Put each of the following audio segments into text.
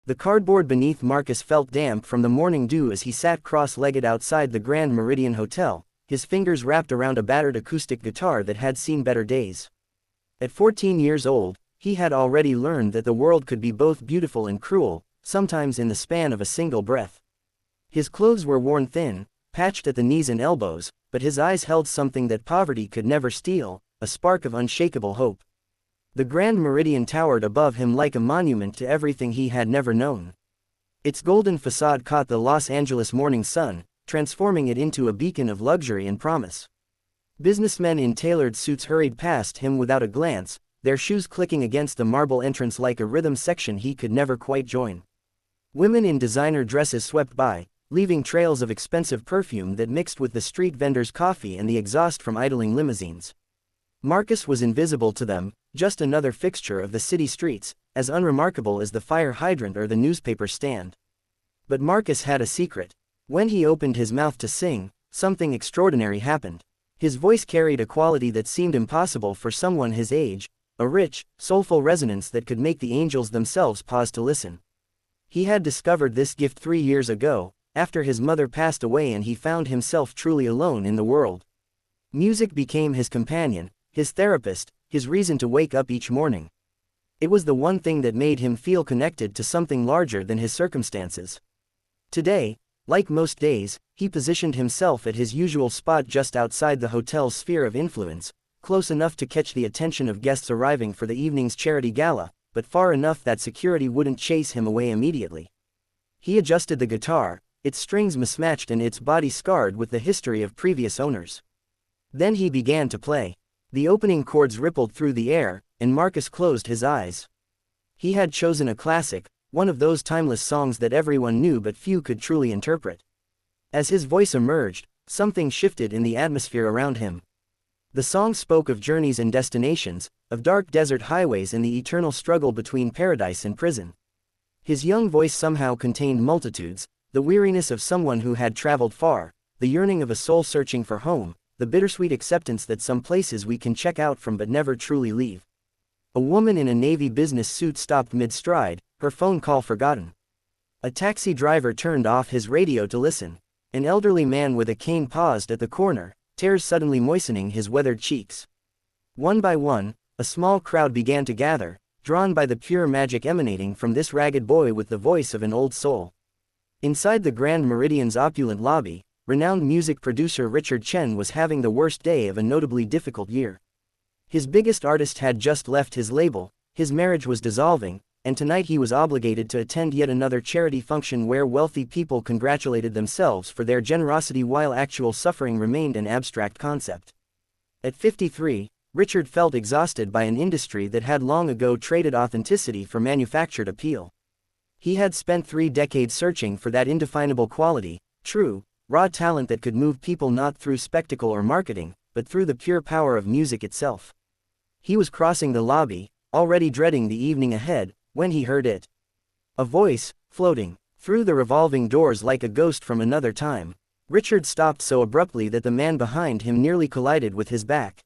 The cardboard beneath Marcus felt damp from the morning dew as he sat cross-legged outside the Grand Meridian Hotel, his fingers wrapped around a battered acoustic guitar that had seen better days. At 14 years old, he had already learned that the world could be both beautiful and cruel, sometimes in the span of a single breath. His clothes were worn thin, patched at the knees and elbows, but his eyes held something that poverty could never steal, a spark of unshakable hope. The Grand Meridian towered above him like a monument to everything he had never known. Its golden facade caught the Los Angeles morning sun, transforming it into a beacon of luxury and promise. Businessmen in tailored suits hurried past him without a glance, their shoes clicking against the marble entrance like a rhythm section he could never quite join. Women in designer dresses swept by, leaving trails of expensive perfume that mixed with the street vendors' coffee and the exhaust from idling limousines. Marcus was invisible to them, just another fixture of the city streets, as unremarkable as the fire hydrant or the newspaper stand. But Marcus had a secret. When he opened his mouth to sing, something extraordinary happened. His voice carried a quality that seemed impossible for someone his age, a rich, soulful resonance that could make the angels themselves pause to listen. He had discovered this gift 3 years ago, after his mother passed away and he found himself truly alone in the world. Music became his companion, his therapist, his reason to wake up each morning. It was the one thing that made him feel connected to something larger than his circumstances. Today, like most days, he positioned himself at his usual spot just outside the hotel's sphere of influence, close enough to catch the attention of guests arriving for the evening's charity gala, but far enough that security wouldn't chase him away immediately. He adjusted the guitar, its strings mismatched and its body scarred with the history of previous owners. Then he began to play. The opening chords rippled through the air, and Marcus closed his eyes. He had chosen a classic, one of those timeless songs that everyone knew but few could truly interpret. As his voice emerged, something shifted in the atmosphere around him. The song spoke of journeys and destinations, of dark desert highways and the eternal struggle between paradise and prison. His young voice somehow contained multitudes, the weariness of someone who had traveled far, the yearning of a soul searching for home, the bittersweet acceptance that some places we can check out from but never truly leave. A woman in a navy business suit stopped mid-stride, her phone call forgotten. A taxi driver turned off his radio to listen. An elderly man with a cane paused at the corner, tears suddenly moistening his weathered cheeks. One by one, a small crowd began to gather, drawn by the pure magic emanating from this ragged boy with the voice of an old soul. Inside the Grand Meridian's opulent lobby, renowned music producer Richard Chen was having the worst day of a notably difficult year. His biggest artist had just left his label, his marriage was dissolving, and tonight he was obligated to attend yet another charity function where wealthy people congratulated themselves for their generosity while actual suffering remained an abstract concept. At 53, Richard felt exhausted by an industry that had long ago traded authenticity for manufactured appeal. He had spent 3 decades searching for that indefinable quality, true, raw talent that could move people not through spectacle or marketing, but through the pure power of music itself. He was crossing the lobby, already dreading the evening ahead, when he heard it. A voice, floating through the revolving doors like a ghost from another time. Richard stopped so abruptly that the man behind him nearly collided with his back.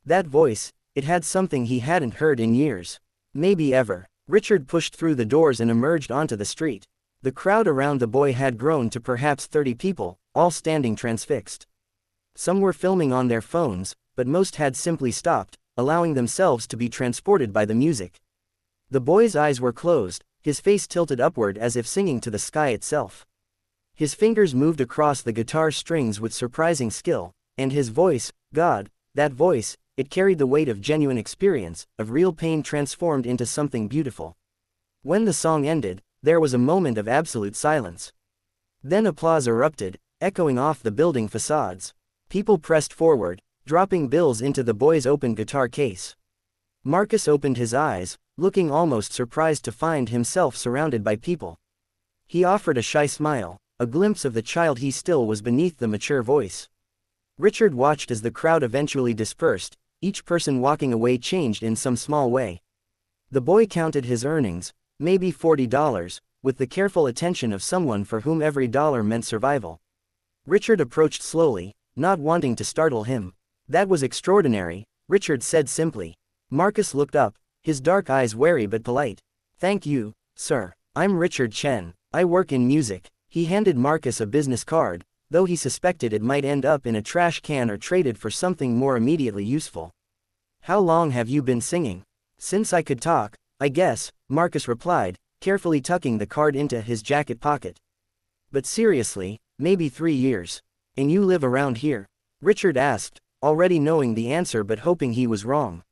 That voice, it had something he hadn't heard in years. Maybe ever. Richard pushed through the doors and emerged onto the street. The crowd around the boy had grown to perhaps 30 people, all standing transfixed. Some were filming on their phones, but most had simply stopped, allowing themselves to be transported by the music. The boy's eyes were closed, his face tilted upward as if singing to the sky itself. His fingers moved across the guitar strings with surprising skill, and his voice, God, that voice, it carried the weight of genuine experience, of real pain transformed into something beautiful. When the song ended, there was a moment of absolute silence. Then applause erupted, echoing off the building facades. People pressed forward, dropping bills into the boy's open guitar case. Marcus opened his eyes, looking almost surprised to find himself surrounded by people. He offered a shy smile, a glimpse of the child he still was beneath the mature voice. Richard watched as the crowd eventually dispersed, each person walking away changed in some small way. The boy counted his earnings, maybe $40, with the careful attention of someone for whom every dollar meant survival. Richard approached slowly, not wanting to startle him. That was extraordinary, Richard said simply. Marcus looked up, his dark eyes wary but polite. Thank you, sir. I'm Richard Chen. I work in music. He handed Marcus a business card, though he suspected it might end up in a trash can or traded for something more immediately useful. How long have you been singing? Since I could talk, I guess, Marcus replied, carefully tucking the card into his jacket pocket. But seriously, maybe 3 years. And you live around here? Richard asked, already knowing the answer but hoping he was wrong.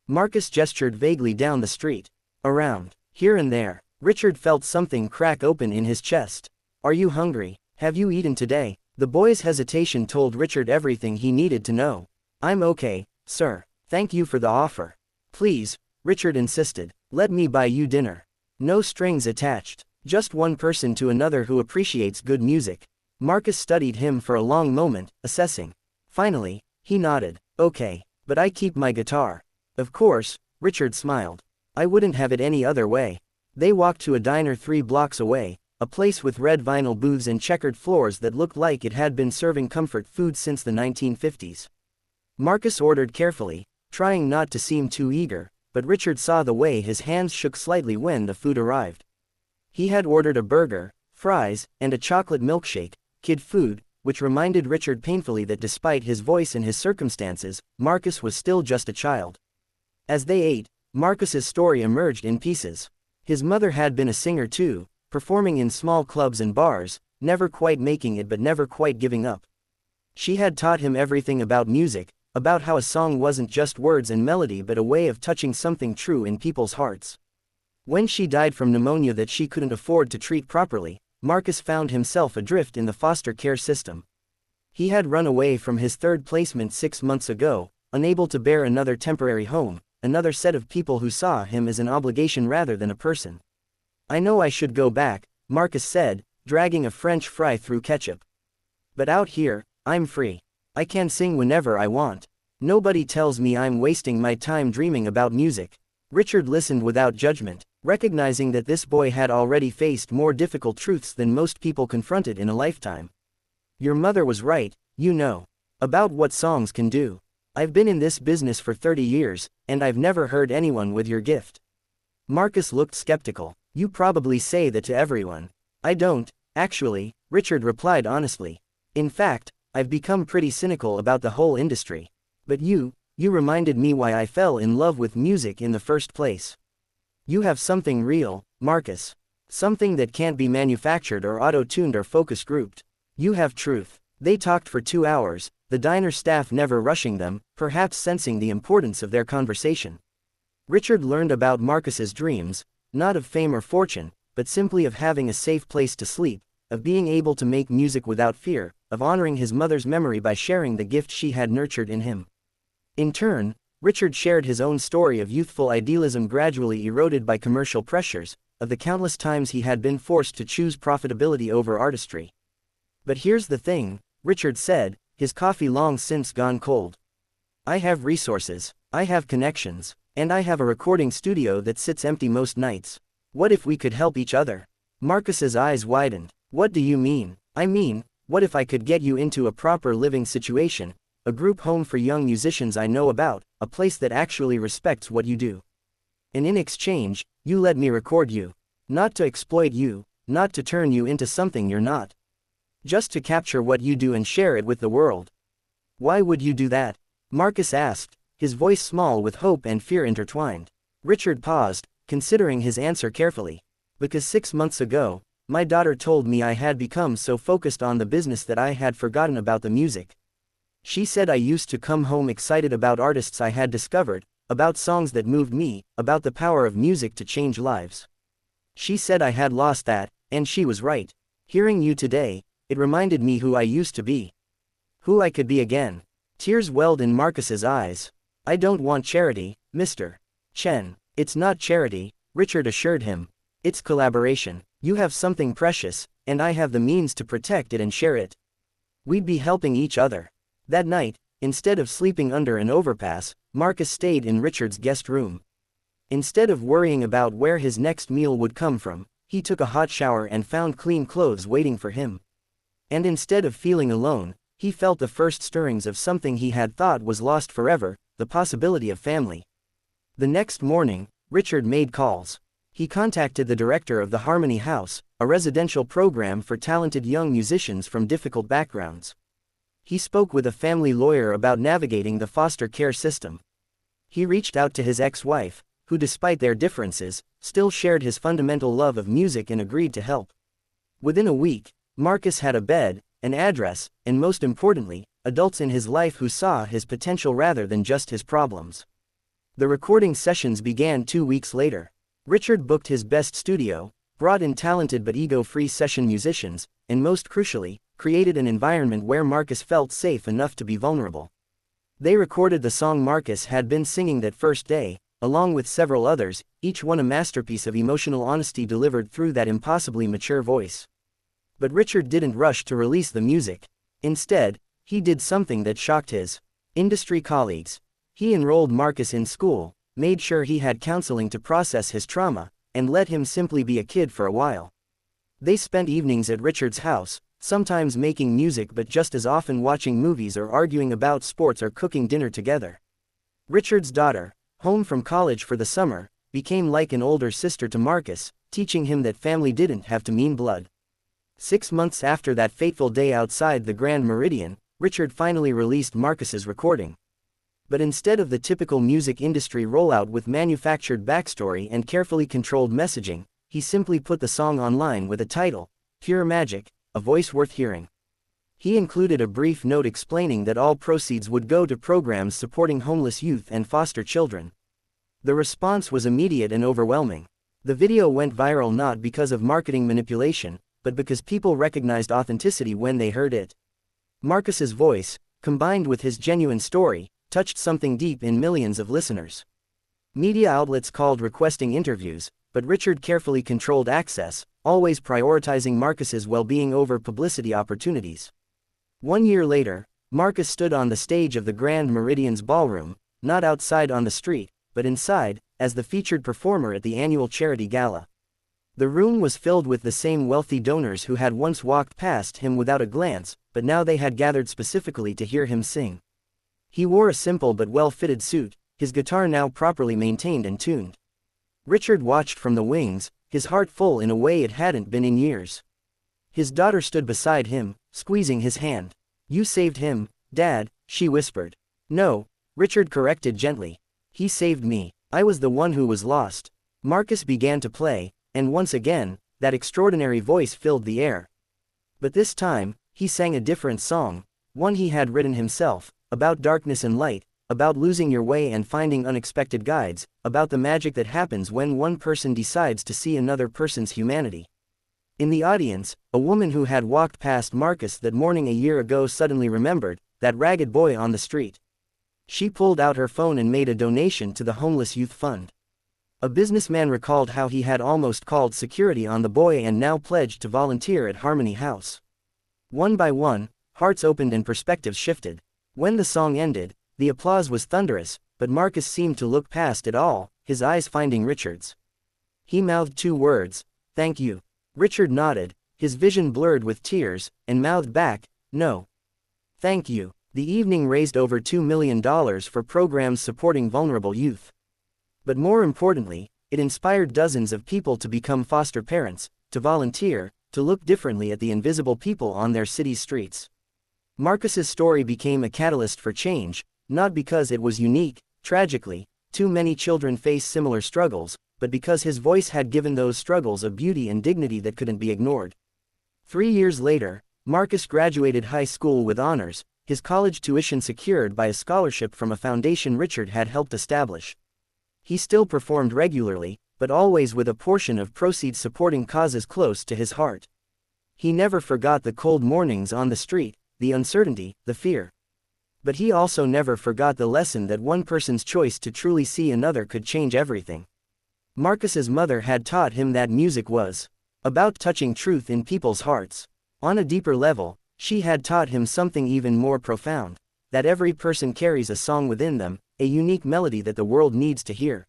Marcus gestured vaguely down the street. Around, here and there. Richard felt something crack open in his chest. Are you hungry? Have you eaten today? The boy's hesitation told Richard everything he needed to know. I'm okay, sir. Thank you for the offer. Please, Richard insisted, let me buy you dinner. No strings attached. Just one person to another who appreciates good music. Marcus studied him for a long moment, assessing. Finally, he nodded. Okay, but I keep my guitar. Of course, Richard smiled. I wouldn't have it any other way. They walked to a diner 3 blocks away, a place with red vinyl booths and checkered floors that looked like it had been serving comfort food since the 1950s. Marcus ordered carefully, trying not to seem too eager, but Richard saw the way his hands shook slightly when the food arrived. He had ordered a burger, fries, and a chocolate milkshake, kid food, which reminded Richard painfully that despite his voice and his circumstances, Marcus was still just a child. As they ate, Marcus's story emerged in pieces. His mother had been a singer too, performing in small clubs and bars, never quite making it but never quite giving up. She had taught him everything about music, about how a song wasn't just words and melody but a way of touching something true in people's hearts. When she died from pneumonia that she couldn't afford to treat properly, Marcus found himself adrift in the foster care system. He had run away from his third placement 6 months ago, unable to bear another temporary home, another set of people who saw him as an obligation rather than a person. I know I should go back, Marcus said, dragging a French fry through ketchup. But out here, I'm free. I can sing whenever I want. Nobody tells me I'm wasting my time dreaming about music. Richard listened without judgment, recognizing that this boy had already faced more difficult truths than most people confronted in a lifetime. Your mother was right, you know. About what songs can do. I've been in this business for 30 years, and I've never heard anyone with your gift. Marcus looked skeptical. You probably say that to everyone. I don't, actually, Richard replied honestly. In fact, I've become pretty cynical about the whole industry. But you reminded me why I fell in love with music in the first place. You have something real, Marcus. Something that can't be manufactured or auto-tuned or focus grouped. You have truth. They talked for 2 hours, the diner staff never rushing them, perhaps sensing the importance of their conversation. Richard learned about Marcus's dreams, not of fame or fortune, but simply of having a safe place to sleep, of being able to make music without fear, of honoring his mother's memory by sharing the gift she had nurtured in him. In turn, Richard shared his own story of youthful idealism gradually eroded by commercial pressures, of the countless times he had been forced to choose profitability over artistry. But here's the thing, Richard said, his coffee long since gone cold. I have resources, I have connections, and I have a recording studio that sits empty most nights. What if we could help each other? Marcus's eyes widened. What do you mean? I mean, what if I could get you into a proper living situation, a group home for young musicians I know about, a place that actually respects what you do. And in exchange, you let me record you. Not to exploit you, not to turn you into something you're not. Just to capture what you do and share it with the world. Why would you do that? Marcus asked, his voice small with hope and fear intertwined. Richard paused, considering his answer carefully. Because 6 months ago, my daughter told me I had become so focused on the business that I had forgotten about the music. She said I used to come home excited about artists I had discovered, about songs that moved me, about the power of music to change lives. She said I had lost that, and she was right. Hearing you today, it reminded me who I used to be. Who I could be again. Tears welled in Marcus's eyes. I don't want charity, Mr. Chen. It's not charity, Richard assured him. It's collaboration. You have something precious, and I have the means to protect it and share it. We'd be helping each other. That night, instead of sleeping under an overpass, Marcus stayed in Richard's guest room. Instead of worrying about where his next meal would come from, he took a hot shower and found clean clothes waiting for him. And instead of feeling alone, he felt the first stirrings of something he had thought was lost forever, the possibility of family. The next morning, Richard made calls. He contacted the director of the Harmony House, a residential program for talented young musicians from difficult backgrounds. He spoke with a family lawyer about navigating the foster care system. He reached out to his ex-wife, who despite their differences, still shared his fundamental love of music and agreed to help. Within a week, Marcus had a bed, an address, and most importantly, adults in his life who saw his potential rather than just his problems. The recording sessions began 2 weeks later. Richard booked his best studio, brought in talented but ego-free session musicians, and most crucially, created an environment where Marcus felt safe enough to be vulnerable. They recorded the song Marcus had been singing that first day, along with several others, each one a masterpiece of emotional honesty delivered through that impossibly mature voice. But Richard didn't rush to release the music. Instead, he did something that shocked his industry colleagues. He enrolled Marcus in school, made sure he had counseling to process his trauma, and let him simply be a kid for a while. They spent evenings at Richard's house, sometimes making music but just as often watching movies or arguing about sports or cooking dinner together. Richard's daughter, home from college for the summer, became like an older sister to Marcus, teaching him that family didn't have to mean blood. 6 months after that fateful day outside the Grand Meridian, Richard finally released Marcus's recording. But instead of the typical music industry rollout with manufactured backstory and carefully controlled messaging, he simply put the song online with a title, Pure Magic, a voice worth hearing. He included a brief note explaining that all proceeds would go to programs supporting homeless youth and foster children. The response was immediate and overwhelming. The video went viral not because of marketing manipulation, but because people recognized authenticity when they heard it. Marcus's voice, combined with his genuine story, touched something deep in millions of listeners. Media outlets called requesting interviews, but Richard carefully controlled access, always prioritizing Marcus's well-being over publicity opportunities. 1 year later, Marcus stood on the stage of the Grand Meridian's ballroom, not outside on the street, but inside, as the featured performer at the annual charity gala. The room was filled with the same wealthy donors who had once walked past him without a glance, but now they had gathered specifically to hear him sing. He wore a simple but well-fitted suit, his guitar now properly maintained and tuned. Richard watched from the wings, his heart full in a way it hadn't been in years. His daughter stood beside him, squeezing his hand. "You saved him, Dad," she whispered. "No," Richard corrected gently. "He saved me. I was the one who was lost." Marcus began to play, and once again, that extraordinary voice filled the air. But this time, he sang a different song, one he had written himself, about darkness and light, about losing your way and finding unexpected guides, about the magic that happens when one person decides to see another person's humanity. In the audience, a woman who had walked past Marcus that morning a year ago suddenly remembered that ragged boy on the street. She pulled out her phone and made a donation to the Homeless Youth Fund. A businessman recalled how he had almost called security on the boy and now pledged to volunteer at Harmony House. One by one, hearts opened and perspectives shifted. When the song ended, the applause was thunderous, but Marcus seemed to look past it all, his eyes finding Richard's. He mouthed 2 words, "Thank you." Richard nodded, his vision blurred with tears, and mouthed back, "No. Thank you." The evening raised over $2 million for programs supporting vulnerable youth. But more importantly, it inspired dozens of people to become foster parents, to volunteer, to look differently at the invisible people on their city's streets. Marcus's story became a catalyst for change, not because it was unique. Tragically, too many children face similar struggles, but because his voice had given those struggles a beauty and dignity that couldn't be ignored. 3 years later, Marcus graduated high school with honors, his college tuition secured by a scholarship from a foundation Richard had helped establish. He still performed regularly, but always with a portion of proceeds supporting causes close to his heart. He never forgot the cold mornings on the street, the uncertainty, the fear. But he also never forgot the lesson that one person's choice to truly see another could change everything. Marcus's mother had taught him that music was about touching truth in people's hearts. On a deeper level, she had taught him something even more profound, that every person carries a song within them, a unique melody that the world needs to hear.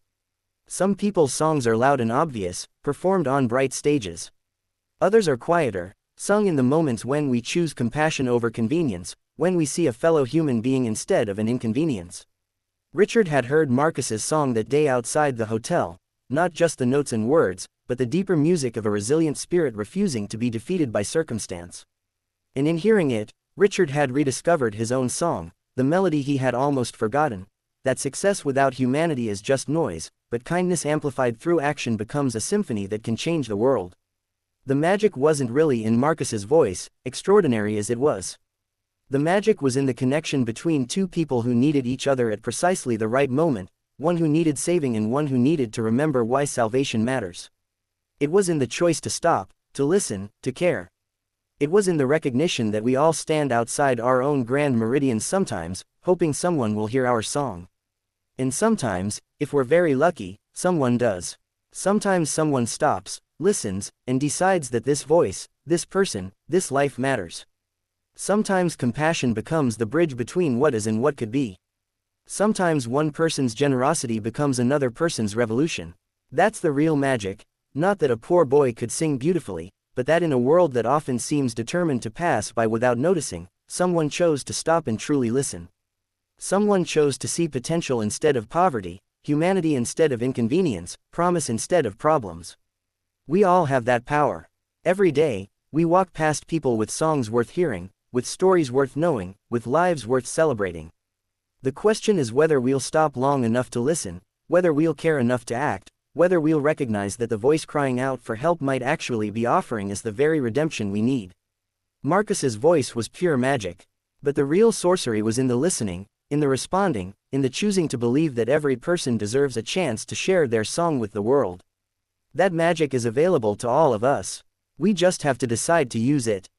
Some people's songs are loud and obvious, performed on bright stages. Others are quieter, sung in the moments when we choose compassion over convenience, when we see a fellow human being instead of an inconvenience. Richard had heard Marcus's song that day outside the hotel, not just the notes and words, but the deeper music of a resilient spirit refusing to be defeated by circumstance. And in hearing it, Richard had rediscovered his own song, the melody he had almost forgotten, that success without humanity is just noise, but kindness amplified through action becomes a symphony that can change the world. The magic wasn't really in Marcus's voice, extraordinary as it was. The magic was in the connection between two people who needed each other at precisely the right moment, one who needed saving and one who needed to remember why salvation matters. It was in the choice to stop, to listen, to care. It was in the recognition that we all stand outside our own grand meridians sometimes, hoping someone will hear our song. And sometimes, if we're very lucky, someone does. Sometimes someone stops, listens, and decides that this voice, this person, this life matters. Sometimes compassion becomes the bridge between what is and what could be. Sometimes one person's generosity becomes another person's revolution. That's the real magic, not that a poor boy could sing beautifully, but that in a world that often seems determined to pass by without noticing, someone chose to stop and truly listen. Someone chose to see potential instead of poverty, humanity instead of inconvenience, promise instead of problems. We all have that power. Every day, we walk past people with songs worth hearing, with stories worth knowing, with lives worth celebrating. The question is whether we'll stop long enough to listen, whether we'll care enough to act, whether we'll recognize that the voice crying out for help might actually be offering us the very redemption we need. Marcus's voice was pure magic. But the real sorcery was in the listening, in the responding, in the choosing to believe that every person deserves a chance to share their song with the world. That magic is available to all of us. We just have to decide to use it.